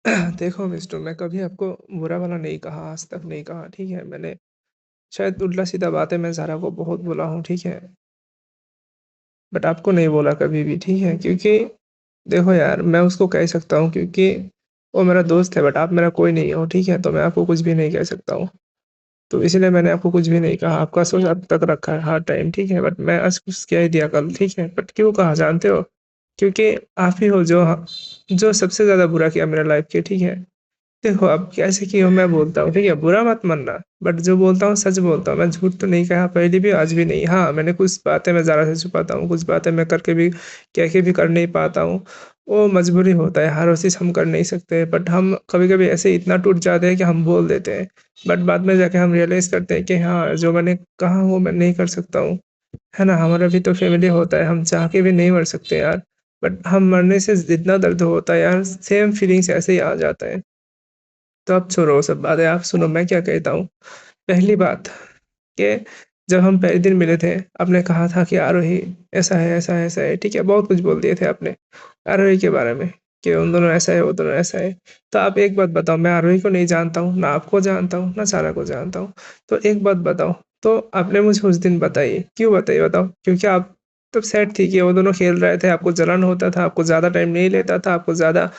देखो मिस्टर, मैं कभी आपको बुरा भला नहीं कहा, आज तक नहीं कहा, ठीक है? मैंने शायद उल्टा-सीधा बातें मैं ज़ारा को बहुत बोला हूँ, ठीक है? बट आपको नहीं बोला कभी भी, ठीक है? क्योंकि देखो यार, मैं उसको कह सकता हूँ क्योंकि वो मेरा दोस्त है, बट आप मेरा कोई नहीं हो, ठीक है? तो मैं आपको कुछ भी नहीं कह सकता हूँ। तो इसीलिए मैंने आपको कुछ भी नहीं कहा, आपका सोच अब तक रखा है हर टाइम, ठीक है? बट मैं आज कुछ कह ही दिया कल, ठीक है? बट क्यों कहा जानते हो? क्योंकि आप ही हो जो सबसे ज़्यादा बुरा किया मेरे लाइफ़ के, ठीक है? देखो, अब कैसे कि हो मैं बोलता हूँ, ठीक है? बुरा मत मानना, बट जो बोलता हूँ सच बोलता हूँ, मैं झूठ तो नहीं कहा पहले भी, आज भी नहीं। हाँ, मैंने कुछ बातें मैं ज़रा से छुपाता हूँ, कुछ बातें मैं करके भी कह के भी कर नहीं पाता हूँ। वो मजबूरी होता है, हर चीज़ हम कर नहीं सकते, बट हम कभी-कभी ऐसे इतना टूट जाते हैं कि हम बोल देते हैं। बट बाद में जाके हम रियलाइज़ करते हैं कि हाँ, जो मैंने कहा वो मैं नहीं कर सकता हूँ। है ना? हमारा भी तो फैमिली होता है, हम चाह के भी नहीं मर सकते यार। बट हम मरने से जितना दर्द होता है यार, सेम फीलिंग्स ऐसे ही आ जाता है। तो अब छोड़ो वो सब बातें, आप सुनो मैं क्या कहता हूँ। पहली बात कि जब हम पहले दिन मिले थे, आपने कहा था कि आरोही ऐसा है, ऐसा है, ऐसा है, ठीक है? बहुत कुछ बोल दिए थे आपने, आरोही के बारे में कि उन दोनों ऐसा है, वो दोनों ऐसा है। तो आप एक बात बताओ, मैं आरोही को नहीं जानता हूँ, ना आपको जानता हूँ, ना सारा को जानता हूँ। तो एक बात बताओ, तो आपने मुझे उस दिन बताई, क्यों बताई बताओ? क्योंकि आप तब सेट थी कि वो दोनों खेल रहे थे, आपको जलन होता था, आपको ज़्यादा टाइम नहीं लेता था, आपको ज़्यादा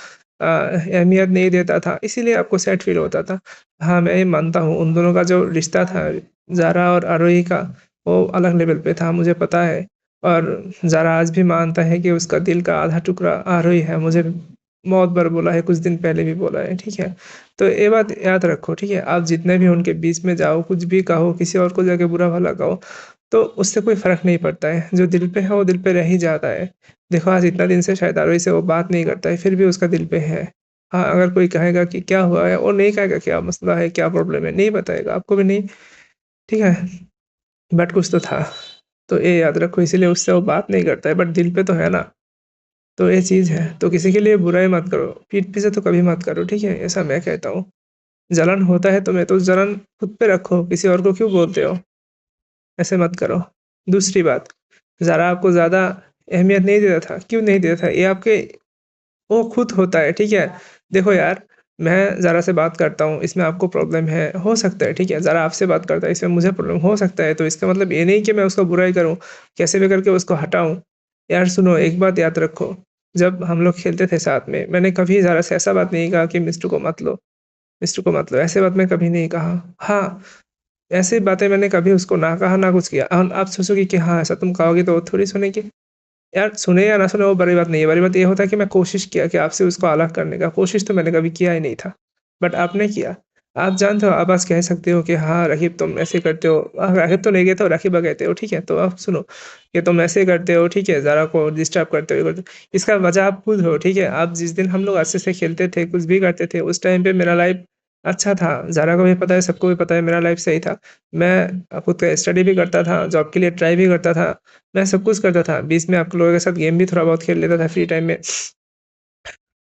अहमियत नहीं देता था, इसीलिए आपको सैड फ़ील होता था। हाँ, मैं ये मानता हूँ, उन दोनों का जो रिश्ता था, ज़ारा और आरोही का, वो अलग लेवल पे था, मुझे पता है। और ज़ारा आज भी मानता है कि उसका दिल का आधा टुकड़ा आरोही है, मुझे बहुत बार बोला है, कुछ दिन पहले भी बोला है, ठीक है? तो ये बात याद रखो, ठीक है? आप जितने भी उनके बीच में जाओ, कुछ भी कहो, किसी और को जाके बुरा-भला कहो, तो उससे कोई फ़र्क नहीं पड़ता है। जो दिल पे है, वो दिल पे रह ही जाता है। देखो, आज इतना दिन से शायद आरोही से वो बात नहीं करता है, फिर भी उसका दिल पे है। हाँ, अगर कोई कहेगा कि क्या हुआ है, वो नहीं कहेगा क्या मसला है, क्या प्रॉब्लम है, नहीं बताएगा, आपको भी नहीं, ठीक है? बट कुछ तो था, तो ये याद रखो, इसीलिए उससे वो बात नहीं करता है, बट दिल पे तो है ना, तो ये चीज़ है। तो किसी के लिए बुराई मत करो, पीठ पीछे तो कभी मत करो, ठीक है? ऐसा मैं कहता हूँ। जलन होता है तुम्हें, तो जलन खुद पे रखो, किसी और को क्यों बोलते हो? ऐसे मत करो। दूसरी बात, ज़रा आपको ज़्यादा अहमियत नहीं देता था, क्यों नहीं देता था? ये आपके वो खुद होता है, ठीक है? देखो यार, मैं ज़रा से बात करता हूँ, इसमें आपको प्रॉब्लम है, हो सकता है, ठीक है? ज़रा आपसे बात करता है, इसमें मुझे प्रॉब्लम हो सकता है, तो इसका मतलब ये नहीं कि मैं उसका बुराई करूँ, कैसे भी करके उसको हटाऊँ। यार सुनो, एक बात याद रखो, जब हम लोग खेलते थे साथ में, मैंने कभी ज़रा से ऐसा बात नहीं कहा कि मिस्टर को मत लो, मिस्टर को मत लो, ऐसे बात मैं कभी नहीं कहा। हाँ, ऐसी बातें मैंने कभी उसको ना कहा, ना कुछ किया। आप सोचोगे कि हाँ, ऐसा तुम कहोगे तो वो थोड़ी सुनेगी। यार सुने या ना सुने वो बड़ी बात नहीं है, बड़ी बात ये होता है कि मैं कोशिश किया कि आपसे उसको अलग करने का, कोशिश तो मैंने कभी किया ही नहीं था। बट आपने किया। आप जानते हो, आप आज कह सकते हो कि हाँ, रकीब तुम ऐसे करते हो, रकीब तो नहीं कहते हो, रकीबा कहते हो, ठीक है? तो अब सुनो, कि तुम ऐसे करते हो, ठीक है? ज़ारा को डिस्टर्ब करते हो, ये करते हो। इसका वजह आप खुद हो, ठीक है? आप जिस दिन हम लोग अच्छे से खेलते थे, कुछ भी करते थे, उस टाइम पे मेरा लाइफ़ अच्छा था। ज़ारा को भी पता है, सबको भी पता है मेरा लाइफ़ सही था। मैं खुद का स्टडी भी करता था, जॉब के लिए ट्राई भी करता था। मैं सब कुछ करता था, बीच में आप लोगों के साथ गेम भी थोड़ा बहुत खेल लेता था फ्री टाइम में।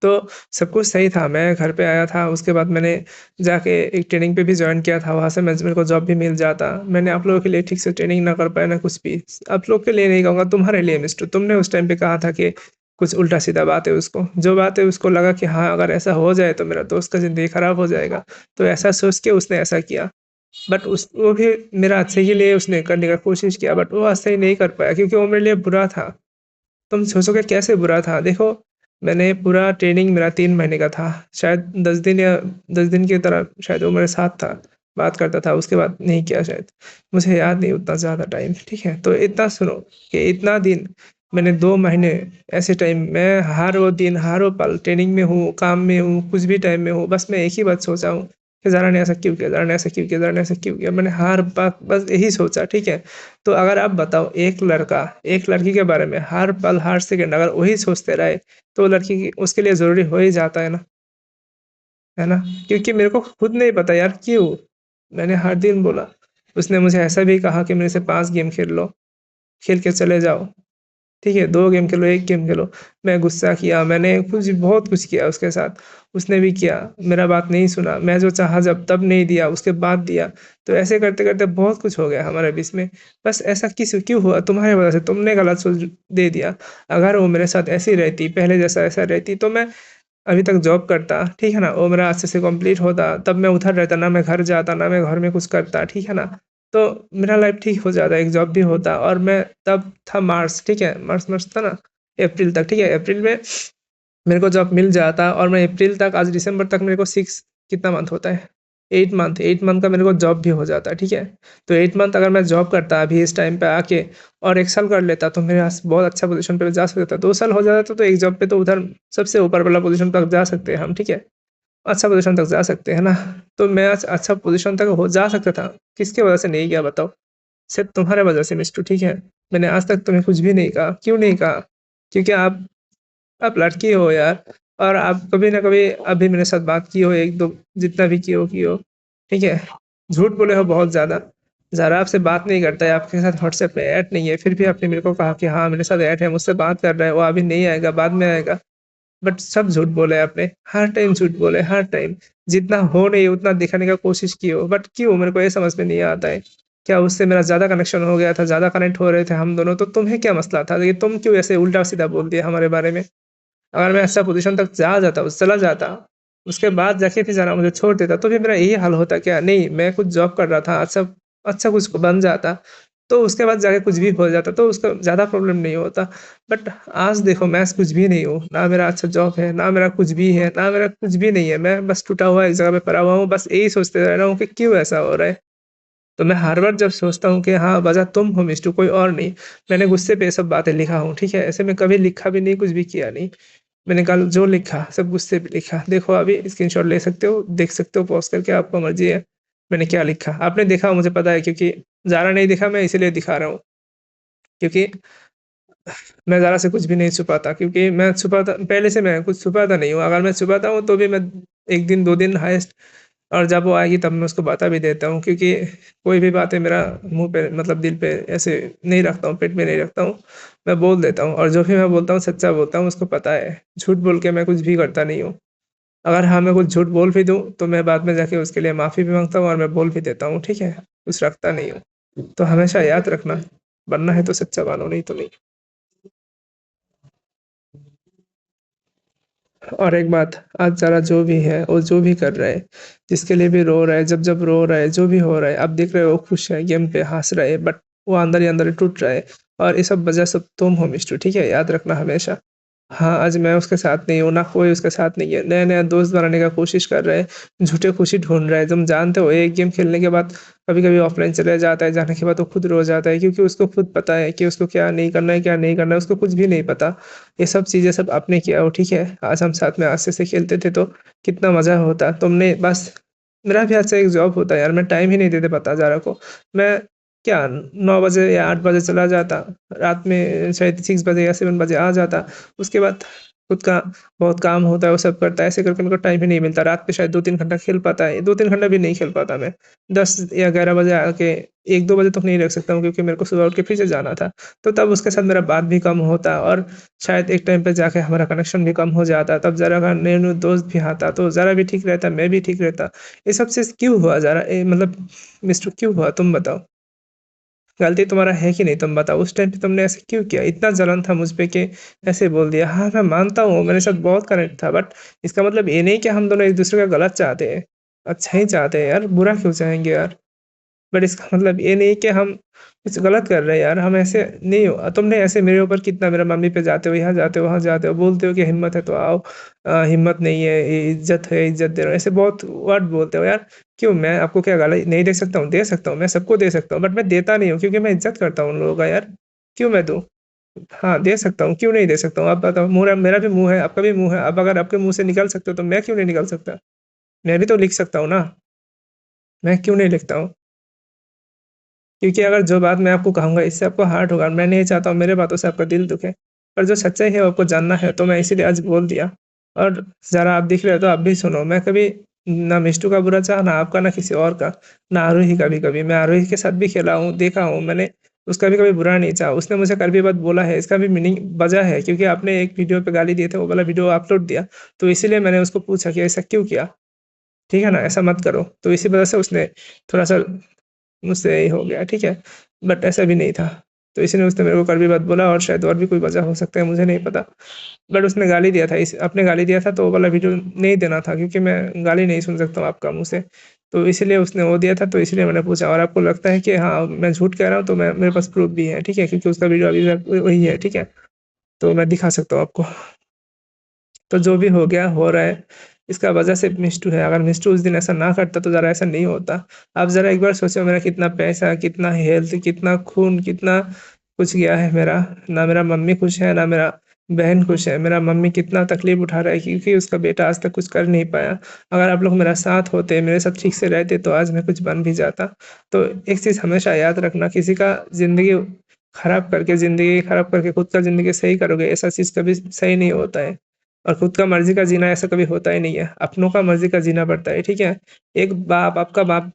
तो सब कुछ सही था, मैं घर पे आया था, उसके बाद मैंने जाके एक ट्रेनिंग पे भी जॉइन किया था, वहाँ से मैं मेरे को जॉब भी मिल जाता। मैंने आप लोगों के लिए ठीक से ट्रेनिंग ना कर पाया, ना कुछ भी। आप लोग के लिए नहीं कहूँगा, तुम्हारे लिए मिस्टर, तुमने उस टाइम पे कहा था कि कुछ उल्टा-सीधा बात है उसको। जो बात है उसको लगा कि हाँ, अगर ऐसा हो जाए तो मेरा दोस्त का ज़िंदगी खराब हो जाएगा, तो ऐसा सोच के उसने ऐसा किया। बट उस वो भी मेरा अच्छे के लिए उसने करने का कोशिश किया, बट वो सही नहीं कर पाया क्योंकि वो मेरे लिए बुरा था। तुम सोचोगे कैसे बुरा था? देखो, मैंने पूरा ट्रेनिंग मेरा 3 महीने का था। शायद 10 दिन या 10 दिन की तरह शायद वो मेरे साथ था, बात करता था, उसके बाद नहीं किया शायद। मुझे याद नहीं उतना ज़्यादा टाइम, ठीक है? तो इतना सुनो कि इतना दिन मैंने 2 महीने ऐसे टाइम मैं हर वो दिन, हर वो पल ट्रेनिंग में हूँ, काम में हूँ, कुछ भी टाइम में हूँ, बस मैं एक ही बात सोचा हूँ कि ज़ारा ने ऐसा क्यों किया? ज़ारा ने ऐसा क्यों किया? ज़ारा ने ऐसा क्यों किया? मैंने हर बात बस यही सोचा, ठीक है? तो अगर आप बताओ, एक लड़का एक लड़की के बारे में हर पल, हर सेकंड अगर वही सोचते रहे, तो वो लड़की की उसके लिए ज़रूरी हो ही जाता है ना? क्योंकि मेरे को खुद नहीं पता यार क्यों? मैंने हर दिन बोला, उसने मुझे ऐसा भी कहा कि मेरे से 5 गेम खेल लो, खेल के चले जाओ। ठीक है, 2 गेम खेलो, 1 गेम खेलो। मैं गुस्सा किया, मैंने कुछ बहुत कुछ किया उसके साथ, उसने भी किया, मेरा बात नहीं सुना, मैं जो चाहा जब तब नहीं दिया, उसके बाद दिया। तो ऐसे करते-करते बहुत कुछ हो गया हमारे बीच में। बस ऐसा किस क्यों हुआ? तुम्हारी वजह से, तुमने गलत सोच दे दिया। अगर वो मेरे साथ ऐसी रहती, पहले जैसा ऐसा रहती तो मैं अभी तक जॉब करता, ठीक है ना? वो मेरा अच्छे से कंप्लीट होता, तब मैं उधर रहता, ना मैं घर जाता, ना मैं घर में कुछ करता, ठीक है ना? तो मेरा लाइफ़ ठीक हो जाता, एक जॉब भी होता और मैं तब था मार्च, ठीक है? मार्च था ना? अप्रैल तक, ठीक है? अप्रैल में मेरे को जॉब मिल जाता और मैं अप्रैल तक आज दिसंबर तक मेरे को 6 कितना मंथ होता है? 8 मंथ का मेरे को जॉब भी हो जाता, ठीक है? तो 8 मंथ अगर मैं जॉब करता अभी इस टाइम पे आके और 1 साल कर लेता तो मेरे पास बहुत अच्छा पोज़ीशन पे जा सकता था। 2 साल हो जाता तो एक जॉब पे तो उधर सबसे ऊपर वाला पोज़ीशन तक जा सकते हैं हम, ठीक है? अच्छा पोज़ीशन तक जा सकते हैं ना? तो मैं आज अच्छा पोज़ीशन तक हो जा सकता था। किसकी वज़ह से नहीं गया बताओ? सिर्फ़ तुम्हारे वज़ह से मिस्टू, ठीक है? मैंने आज तक तुम्हें कुछ भी नहीं कहा, क्यों नहीं कहा? क्योंकि आप लड़की हो यार और आप कभी न कभी अभी मेरे साथ बात की हो 1-2 जितना भी की हो, ठीक है? झूठ बोले हो बहुत ज़्यादा। ज़रा आपसे बात नहीं करता है, आपके साथ व्हाट्सएप पे ऐड नहीं है, फिर भी आपने मेरे को कहा कि हाँ, मेरे साथ ऐड है, मुझसे बात कर रहा है, वो अभी नहीं आएगा, बाद में आएगा। बट सब झूठ बोले आपने, हर टाइम झूठ बोले, हर टाइम। जितना हो नहीं उतना दिखाने का कोशिश की हो, बट क्यों मेरे को ये समझ में नहीं आता है। क्या उससे मेरा ज़्यादा कनेक्शन हो गया था, ज़्यादा कनेक्ट हो रहे थे हम दोनों, तो तुम्हें क्या मसला था? लेकिन तुम क्यों ऐसे उल्टा-सीधा बोल दिया हमारे बारे में? अगर मैं अच्छा पोज़ीशन तक जा जाता चला जाता, उसके बाद जाके फिर ज़रा मुझे छोड़ देता, तो फिर मेरा यही हाल होता क्या? नहीं, मैं कुछ जॉब कर रहा था, अच्छा अच्छा कुछ बन जाता, तो उसके बाद जाके कुछ भी हो जाता, तो उसका ज़्यादा प्रॉब्लम नहीं होता। बट आज देखो मैं कुछ भी नहीं हूँ, ना मेरा अच्छा जॉब है, ना मेरा कुछ भी है, ना मेरा कुछ भी नहीं है। मैं बस टूटा हुआ एक जगह पे पड़ा हुआ हूँ, बस यही सोचते रह रहा हूँ कि क्यों ऐसा हो रहा है? तो मैं हर बार जब सोचता हूँ कि हाँ, वजह तुम हो मिस्टू कोई और नहीं। मैंने गुस्से पे ये सब बातें लिखा हूँ, ठीक है? ऐसे मैं कभी लिखा भी नहीं, कुछ भी किया नहीं। मैंने कल जो लिखा सब गुस्से पे लिखा। देखो अभी स्क्रीनशॉट ले सकते हो, देख सकते हो पॉज़ करके आपको मर्ज़ी है, मैंने क्या लिखा। आपने देखा मुझे पता है क्योंकि ज़ारा नहीं दिखा मैं इसीलिए दिखा रहा हूँ। क्योंकि मैं ज़ारा से कुछ भी नहीं छुपाता क्योंकि मैं छुपाता पहले से मैं कुछ छुपाता नहीं हूँ। अगर मैं छुपाता हूँ तो भी मैं 1 दिन 2 दिन हाईएस्ट और जब वो आएगी तब मैं उसको बता भी देता हूँ क्योंकि कोई भी बातें मेरा मुँह पे मतलब दिल पे ऐसे नहीं रखता हूँ, पेट में नहीं रखता हूँ। मैं बोल देता हूँ और जो भी मैं बोलता हूँ सच्चा बोलता हूँ, उसको पता है। झूठ बोल के मैं कुछ भी करता नहीं हूँ। अगर हाँ, मैं कुछ झूठ बोल भी दूँ तो मैं बाद में जाके उसके लिए माफ़ी भी माँगता हूँ और मैं बोल भी देता हूँ, ठीक है? कुछ रखता नहीं हूँ। तो हमेशा याद रखना, बनना है तो सच्चा बनो, नहीं तो नहीं। और एक बात, आज ज़रा जो भी है और जो भी कर रहा है, जिसके लिए भी रो रहा है, जब-जब रो रहा है, जो भी हो रहा है, आप देख रहे हो वो खुश है, गेम पे हँस रहा है, बट वो अंदर ही अंदर टूट रहा है और ये सब वजह सब तुम हो मिस्टर, ठीक है? याद रखना हमेशा। हाँ, आज मैं उसके साथ नहीं हूँ, ना कोई उसके साथ नहीं है। नया-नया दोस्त बनाने का कोशिश कर रहा है, झूठे खुशी ढूँढ रहा है। तुम जानते हो एक गेम खेलने के बाद कभी-कभी ऑफ़लाइन चले जाता है, जाने के बाद वो खुद रो जाता है क्योंकि उसको खुद पता है कि उसको क्या नहीं करना है, क्या नहीं करना है, उसको कुछ भी नहीं पता। ये सब चीज़ें सब आपने किया हो, ठीक है? आज हम साथ में अच्छे से खेलते थे तो कितना मज़ा होता। तुमने बस मेरा भी अच्छा एक जॉब होता यार, मैं टाइम ही नहीं देते पाता ज़ारा को। मैं क्या 9 बजे या 8 बजे चला जाता, रात में शायद 6 बजे या 7 बजे आ जाता। उसके बाद खुद का बहुत काम होता है, वो सब करता है, ऐसे करके मेरे को टाइम ही नहीं मिलता। रात पे शायद 2-3 घंटा खेल पाता है, 2-3 घंटा भी नहीं खेल पाता मैं। 10 या 11 बजे आके 1-2 बजे तक नहीं रख सकता हूँ क्योंकि मेरे को सुबह उठ के फिर से जाना था। तो तब उसके साथ मेरा बात भी कम होता और शायद एक टाइम पे जाके हमारा कनेक्शन भी कम हो जाता। तब ज़रा अगर न्यू-न्यू दोस्त भी आता तो ज़रा भी ठीक रहता, मैं भी ठीक रहता। ये सब चीज़ क्यों हुआ ज़रा मतलब मिस्टर क्यों हुआ तुम बताओ? गलती तुम्हारा है कि नहीं तुम बताओ? उस टाइम पे तुमने ऐसे क्यों किया? इतना जलन था मुझ पे कि ऐसे बोल दिया। हाँ, मैं मानता हूँ मेरे साथ बहुत कनेक्ट था बट इसका मतलब ये नहीं कि हम दोनों एक-दूसरे का गलत चाहते हैं। अच्छा ही चाहते हैं यार, बुरा क्यों चाहेंगे यार? बट इसका मतलब ये नहीं कि हम कुछ गलत कर रहे हैं यार, हम ऐसे नहीं हो तुमने ऐसे मेरे ऊपर कितना मेरा मम्मी पे जाते हो, यहाँ जाते हो, वहाँ जाते हो, बोलते हो कि हिम्मत है तो आओ हिम्मत नहीं है, ये इज़्ज़त है, इज़्ज़त दे रहा हूँ, ऐसे बहुत वर्ड बोलते हो यार। क्यों मैं आपको क्या गाली नहीं दे सकता हूँ? दे सकता हूँ, मैं सबको दे सकता हूँ बट मैं देता नहीं हूँ क्योंकि मैं इज़्ज़त करता हूँ उन लोगों का यार। क्यों मैं दूँ? हाँ, दे सकता हूँ, क्यों नहीं दे सकता हूँ? आप बताओ मेरा भी मुँह है, आपका भी मुँह है, अब अगर आपके मुँह से निकाल सकते हो तो मैं क्यों नहीं निकाल सकता? मैं भी तो लिख सकता हूँ ना, मैं क्यों नहीं लिखता हूँ? क्योंकि अगर जो बात मैं आपको कहूँगा इससे आपको हर्ट होगा, मैं नहीं चाहता हूँ मेरे बातों से आपका दिल दुखे। पर जो सच्चाई है वो आपको जानना है तो मैं इसीलिए आज बोल दिया। और ज़रा आप दिख रहे हो तो आप भी सुनो, मैं कभी ना मिष्टू का बुरा चाहा, ना आपका, ना किसी और का, ना आरोही का भी कभी। मैं आरोही के साथ भी खेला हूँ, देखा हूँ मैंने, उसका भी कभी बुरा नहीं चाहा। उसने मुझे कड़वी बात बोला है, इसका भी मीनिंग वजह है क्योंकि आपने एक वीडियो पे गाली दिए थे, वो वाला वीडियो अपलोड दिया। तो इसीलिए मैंने उसको पूछा कि ऐसा क्यों किया? ठीक है ना? ऐसा मत करो। तो इसी वजह से उसने थोड़ा-सा मुझसे यही हो गया, ठीक है? बट ऐसा भी नहीं था। तो इसीलिए उसने मेरे को कड़वी बात बोला और शायद और भी कोई वजह हो सकता है, मुझे नहीं पता। बट उसने गाली दिया था, इस आपने गाली दिया था तो वो वाला वीडियो नहीं देना था, क्योंकि मैं गाली नहीं सुन सकता हूँ आपका मुँह से। तो इसीलिए उसने वो दिया था, तो इसलिए मैंने पूछा। और आपको लगता है कि हाँ, मैं झूठ कह रहा हूँ, तो मैं मेरे पास प्रूफ़ भी है, ठीक है? क्योंकि उसका वीडियो अभी तक वही है, ठीक है? तो मैं दिखा सकता हूँ आपको। तो जो भी हो गया, हो रहा है, इसका वजह सिर्फ़ मिष्टू है। अगर मिष्टू उस दिन ऐसा ना करता तो ज़रा ऐसा नहीं होता। आप ज़रा एक बार सोचो, मेरा कितना पैसा, कितना हेल्थ, कितना खून, कितना कुछ गया है मेरा। ना मेरा मम्मी खुश है, ना मेरा बहन खुश है। मेरा मम्मी कितना तकलीफ़ उठा रहा है, क्योंकि उसका बेटा आज तक कुछ कर नहीं पाया। अगर आप लोग मेरा साथ होते, मेरे साथ ठीक से रहते, तो आज मैं कुछ बन भी जाता। तो एक चीज़ हमेशा याद रखना, किसी का ज़िंदगी खराब करके खुद का ज़िंदगी सही करोगे, ऐसा चीज़ कभी सही नहीं होता है। और खुद का मर्ज़ी का जीना ऐसा कभी होता ही नहीं है, अपनों का मर्ज़ी का जीना पड़ता है, ठीक है? एक बाप आपका बाप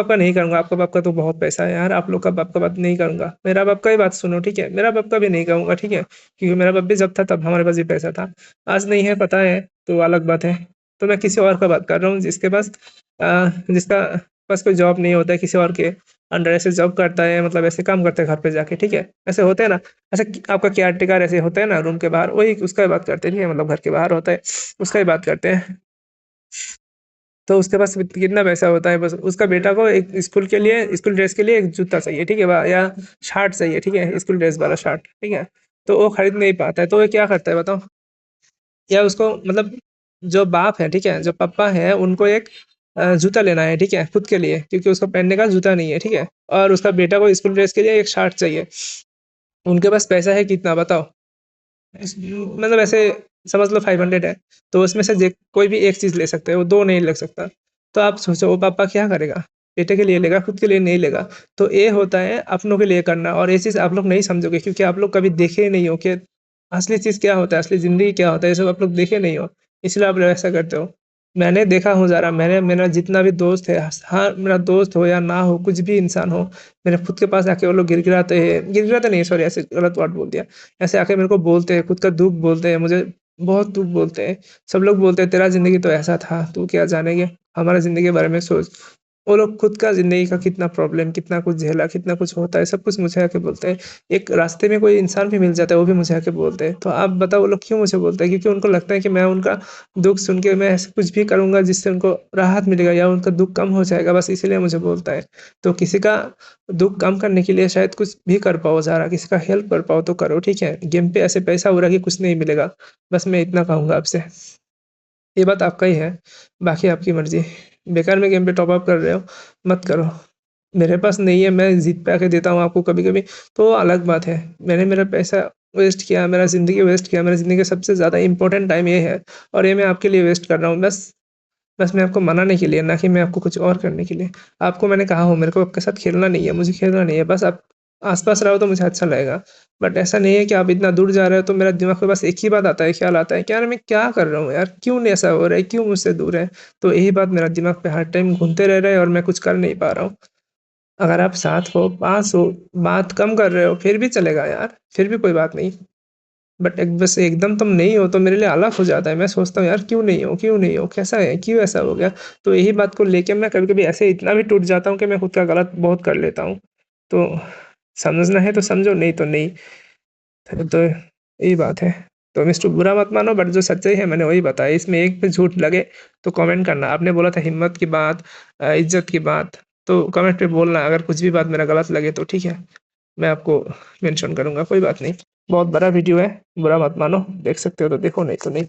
का नहीं करूँगा, आपका बाप का तो बहुत पैसा है यार, आप लोग का बाप का बात नहीं करूँगा। मेरा बाप का ही बात सुनो, ठीक है? मेरा बाप का भी नहीं कहूँगा, ठीक है? क्योंकि मेरा बाप भी जब था तब हमारे पास भी पैसा था। आज नहीं है, पता है, तो अलग बात है। तो मैं किसी और का बात कर रहा हूँ, जिसका पास कोई जॉब नहीं होता है, किसी और के अंडर ऐसे जॉब करता है, मतलब ऐसे काम करता है घर पे जाके, ठीक है? ऐसे होते हैं ना, ऐसे आपका केयरटेकर ऐसे होता है ना रूम के बाहर, वही उसका ही बात करते हैं, ठीक है? मतलब घर के बाहर होता है, उसका ही बात करते हैं। तो उसके पास कितना पैसा होता है, बस उसका बेटा को एक स्कूल ड्रेस के लिए एक जूता चाहिए, ठीक है? या शर्ट चाहिए, ठीक है? स्कूल ड्रेस वाला शर्ट, ठीक है? तो वो खरीद नहीं पाता है, तो वो क्या करता है बताओ? या उसको मतलब जो बाप है, ठीक है? जो पापा हैं, उनको एक जूता लेना है, ठीक है? खुद के लिए, क्योंकि उसको पहनने का जूता नहीं है, ठीक है? और उसका बेटा को स्कूल ड्रेस के लिए एक शर्ट चाहिए। उनके पास पैसा है कितना बताओ? मतलब ऐसे समझ लो 500 है, तो उसमें से कोई भी एक चीज़ ले सकते हैं, वो 2 नहीं ले सकता। तो आप सोचो वो पापा क्या करेगा? बेटे के लिए लेगा, खुद के लिए नहीं लेगा। तो ये होता है अपनों के लिए करना, और ये चीज़ आप लोग नहीं समझोगे, क्योंकि आप लोग कभी देखे ही नहीं हो कि असली चीज़ क्या होता है, असली ज़िंदगी क्या होता है, ये सब आप लोग देखे नहीं हो, इसलिए आप लोग ऐसा करते हो। मैंने देखा हूँ ज़रा, मैंने मेरा जितना भी दोस्त है, हाँ, मेरा दोस्त हो या ना हो, कुछ भी इंसान हो, मेरे खुद के पास आके वो लोग गिड़गिड़ाते नहीं, सॉरी, ऐसे गलत वर्ड बोल दिया। ऐसे आके मेरे को बोलते हैं, खुद का दुःख बोलते हैं, मुझे बहुत दुःख बोलते हैं। सब लोग बोलते हैं तेरा ज़िंदगी तो ऐसा था, तू क्या जानेगे, हमारा ज़िंदगी के बारे में सोच। वो लोग खुद का ज़िंदगी का कितना प्रॉब्लम, कितना कुछ झेला, कितना कुछ होता है, सब कुछ मुझे आके बोलते हैं। एक रास्ते में कोई इंसान भी मिल जाता है, वो भी मुझे आके बोलते हैं। तो आप बताओ वो लोग क्यों मुझे बोलते हैं? क्योंकि उनको लगता है कि मैं उनका दुःख सुन के मैं ऐसा कुछ भी करूँगा जिससे उनको राहत मिलेगा या उनका दुःख कम हो जाएगा, बस इसीलिए मुझे बोलता है। तो किसी का दुःख कम करने के लिए शायद कुछ भी कर पाओ ज़रा, किसी का हेल्प कर पाओ तो करो, ठीक है? गेम पे ऐसे पैसा उड़ा के कुछ नहीं मिलेगा। बस मैं इतना कहूँगा आपसे। ये बात आपका ही है, बाकी आपकी मर्ज़ी। बेकार में गेम पे टॉप अप कर रहे हो, मत करो। मेरे पास नहीं है, मैं ज़िद पे आके देता हूँ आपको कभी-कभी, तो वो अलग बात है। मैंने मेरा पैसा वेस्ट किया, मेरा ज़िंदगी वेस्ट किया, मेरी ज़िंदगी का सबसे ज़्यादा इम्पोर्टेंट टाइम ये है, और ये मैं आपके लिए वेस्ट कर रहा हूँ। बस मैं आपको मनाने के लिए, ना कि मैं आपको कुछ और करने के लिए। आपको मैंने कहा हो मेरे को आपके साथ खेलना नहीं है, मुझे खेलना नहीं है, बस आप आस-पास रहो तो मुझे अच्छा लगेगा। बट ऐसा नहीं है कि आप इतना दूर जा रहे हो तो मेरा दिमाग में बस एक ही बात आता है, ख्याल आता है कि यार मैं क्या कर रहा हूँ यार? क्यों ऐसा हो रहा है? क्यों मुझसे दूर है? तो यही बात मेरा दिमाग पे हर टाइम घूमते रह रहा है और मैं कुछ कर नहीं पा रहा हूँ। अगर आप साथ हो, पास हो, बात कम कर रहे हो, फिर भी चलेगा यार, फिर भी कोई बात नहीं। बट एक बस एकदम तुम नहीं हो तो मेरे लिए अलग हो जाता है। मैं सोचता हूँ यार क्यों नहीं हो, क्यों नहीं हो? कैसा है? क्यों ऐसा हो गया? तो यही बात को लेके मैं कभी-कभी ऐसे इतना भी टूट जाता हूँ कि मैं खुद का गलत बहुत कर लेता हूँ। तो समझना है तो समझो, नहीं तो नहीं। तो यही बात है। तो मिस्टर बुरा मत मानो, बट जो सच्चाई है मैंने वही बताई। इसमें एक भी झूठ लगे तो कमेंट करना। आपने बोला था हिम्मत की बात, इज़्ज़त की बात, तो कमेंट पे बोलना अगर कुछ भी बात मेरा गलत लगे तो, ठीक है? मैं आपको मेंशन करूँगा, कोई बात नहीं। बहुत बड़ा वीडियो है, बुरा मत मानो, देख सकते हो तो देखो, नहीं तो नहीं।